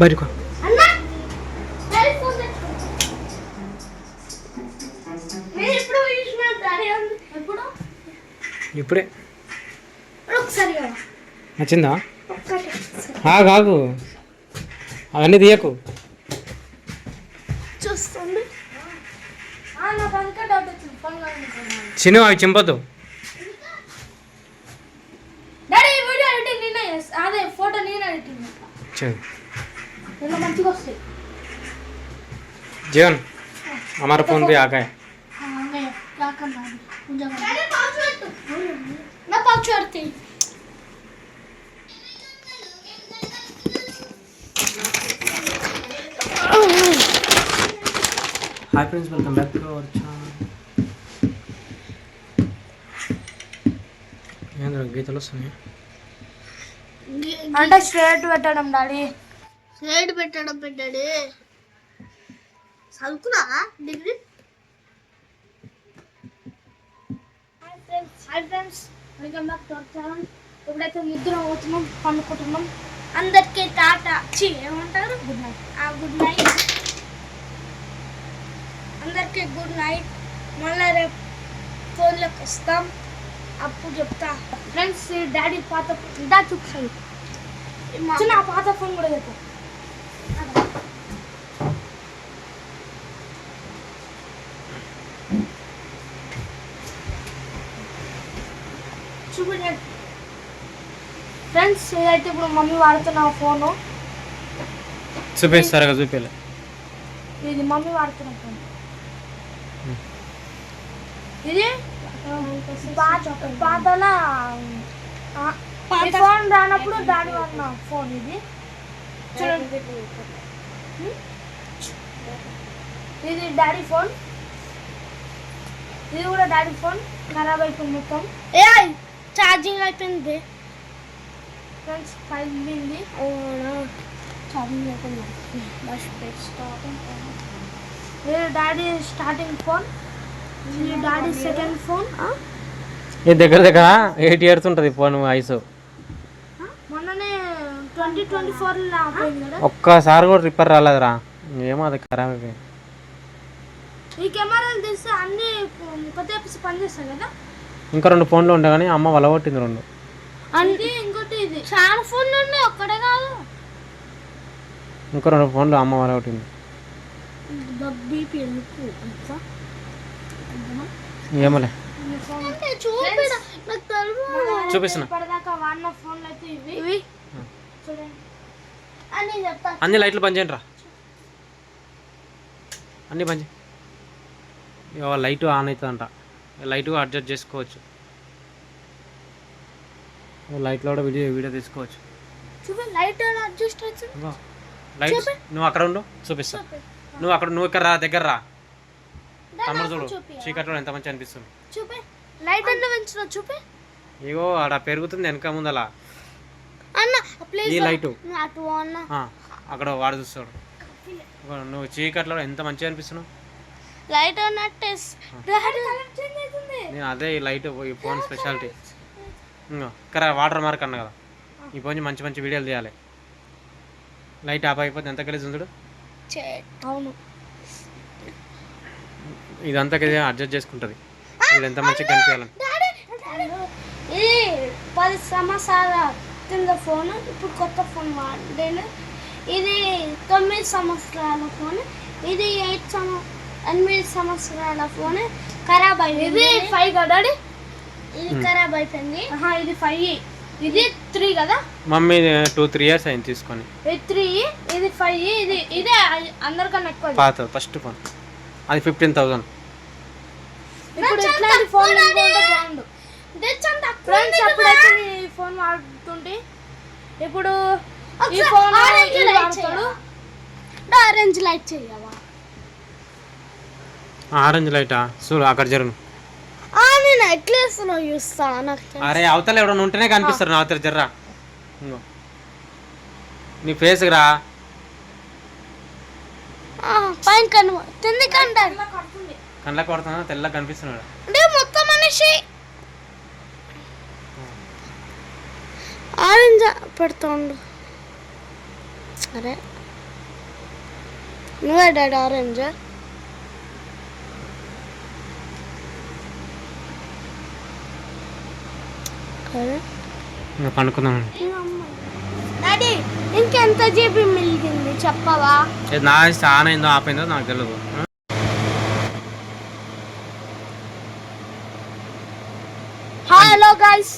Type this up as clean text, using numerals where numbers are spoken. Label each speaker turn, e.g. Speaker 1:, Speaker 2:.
Speaker 1: బయటకు ఇప్పుడే నచ్చిందా? కాకు అవన్నీ తీయకు. చిన్న అవి చింపద్దు. जीवन हमारा फोन भी आ गया hi friends welcome back to our channel. ఏంద్ర గీతలు వస్తున్నాయి
Speaker 2: అంటే స్ట్రేట్ పెట్టడం డాడీ, స్ట్రేట్ పెట్టడం పెట్టాడు. చదువుకున్నా degree. Hi friends welcome back to our channel. ఇప్పుడైతే నిద్ర పోతున్నాం, పండుకుంటున్నాం. అందరికీ టాటా ఏమంటారు, గుడ్ నైట్. గుడ్ నైట్ అందరికీ, గుడ్ నైట్. మళ్ళీ రేపు ఫోన్లోకి వస్తాం, అప్పుడు చెప్తా. ఫ్రెండ్స్ డాడీ పాత డా చూపిస్తాను, నా పాత ఫోన్ కూడా చెప్పు. చూపించండి ఫ్రెండ్స్, ఇదైతే ఇప్పుడు మమ్మీ వాడుతున్న ఫోను.
Speaker 1: చూపిస్తారా? చూపించలే.
Speaker 2: ఇది మమ్మీ వాడుతున్న ఫోన్. ఇది పాతల ఫోన్ రానప్పుడు డాడీ వాడిన ఫోన్. ఇది చూడండి, ఇది డాడీ ఫోన్. ఇది కూడా డాడీ ఫోన్. ఖరాబ్ అయిపోయింది మొత్తం, ఛార్జింగ్ అయిపోయింది ఫ్రెండ్స్. పైంది ఛార్జింగ్ అయిపోయింది. ఇది డాడీ స్టార్టింగ్ ఫోన్, ఇది డాడీ సెకండ్ ఫోన్.
Speaker 1: ఇది దగ్గర దగ్గర 8 years ఉంటుంది ఫోన్ వయసు.
Speaker 2: మొన్ననే 2024లో ఆపోయింది కదా.
Speaker 1: ఒక్కసారి కూడా రిపేర్ రాలేదురా, ఏమో అది ఖరాబ్ అయిపోయింది.
Speaker 2: ఈ కెమెరాలు తీస్తే అన్ని కొత్త పనిచేస్తాయి కదా.
Speaker 1: ఇంకా 2 ఫోన్లు ఉంటాయి కానీ అమ్మ వలగొట్టింది 2.
Speaker 2: అంటే ఇంకోటి ఇది చాలా ఫోన్లు ఉన్నాయి, ఒక్కడే కాదు.
Speaker 1: ఇంకా 2 ఫోన్లు అమ్మ వలగొట్టింది. ఏమోలే చూపిస్తున్నా. అన్ని లైట్లు బంద్ చేయండి రా, అన్నీ బంద్ చేయి. లైట్ ఆన్ అవుతుందంట, లైట్ అడ్జస్ట్ చేసుకోవచ్చు. లైట్లో కూడా వీడియో తీసుకోవచ్చు.
Speaker 2: లైట్ అడ్జస్ట్ అవుతుంది.
Speaker 1: లైట్ నువ్వు అక్కడ ఉండు, చూపిస్తా. నువ్వు ఇక్కడ రా, దగ్గర రా. తమ్ముడు చూడు, చీకట్లో ఎంత మంచి అనిపిస్తుంది.
Speaker 2: చూపి లైట్ అన్న పెంచుతా, చూపి.
Speaker 1: ఇగో ఆడ పెరుగుతుంది వెనక ముందల
Speaker 2: అన్న.
Speaker 1: ఈ లైటు అక్కడ వాడు చూస్తాడు. నువ్వు చీకట్లో ఎంత మంచిగా అనిపిస్తున్నావు.
Speaker 2: లైట్
Speaker 1: నేను అదే ఈ లైట్, ఈ ఫోన్ స్పెషాలిటీ. ఇక్కడ వాటర్ మార్క్ అన్న కదా, ఈ ఫోన్ మంచి మంచి వీడియోలు తీయాలి. లైట్ ఆఫ్ అయిపోతే ఎంత కలిసి ఉంచుడు.
Speaker 2: అవును,
Speaker 1: ఇదంతా అడ్జస్ట్ చేసుకుంటుంది. ఇది ఎంత మంచిగా కనిపించాలని.
Speaker 2: ఇది 10 సంవత్సరాల కింద ఫోన్, ఇప్పుడు కొత్త ఫోన్ వాడాను. ఇది 9 సంవత్సరాల ఫోన్, ఇది 8 సంవత్సరాల ఫోన్. ఖరాబ్ అయింది. ఇది 5 కదా, ఇది ఖరాబ్ అయిపోయింది. ఇది 5, ఇది 3 కదా.
Speaker 1: మమ్మీ 2-3 years అయింది తీసుకొని.
Speaker 2: ఇది 3, ఇది 5. ఇదే అందరికన్నా ఎక్కువ
Speaker 1: పాత ఫస్ట్ ఫోన్, అది 15,000.
Speaker 2: ఇప్పుడు ఇట్లాంటి ఫోన్ బాగుండు ఫ్రెండ్స్. అప్పుడైతే ఈ ఫోన్ వాడుతుంటే, ఇప్పుడు ఈ ఫోన్ వాడతాడు. ఆరెంజ్ లైట్ చేయవా?
Speaker 1: ఆరెంజ్ లైటా? చూడు అక్కడ జరుగు.
Speaker 2: నేను ఎట్లేస్ లో చూస్తా.
Speaker 1: అరే అవతల ఎవడన్నా ఉంటేనే కనిపిస్తారు. నా అవతల జర్రా, నీ ఫేస్ రా.
Speaker 2: పైన కింది
Speaker 1: కళ్ళ కొడుతున్నా, తెల్లగా కనిపిస్తున్నాడు.
Speaker 2: అంటే మొత్తం మనిషి ఆరెంజ్ పెడుతుండు. అరే నువ్వే డాడీ ఆరెంజ్.
Speaker 1: ఇంకా పండుకుందాం.
Speaker 2: డాడీ ఇంకెంత జీబీ మిగిలింది చెప్పవా?
Speaker 1: నా ఆన్ అయిందో ఆపైందో నాకు తెలియదు.
Speaker 2: Hello guys.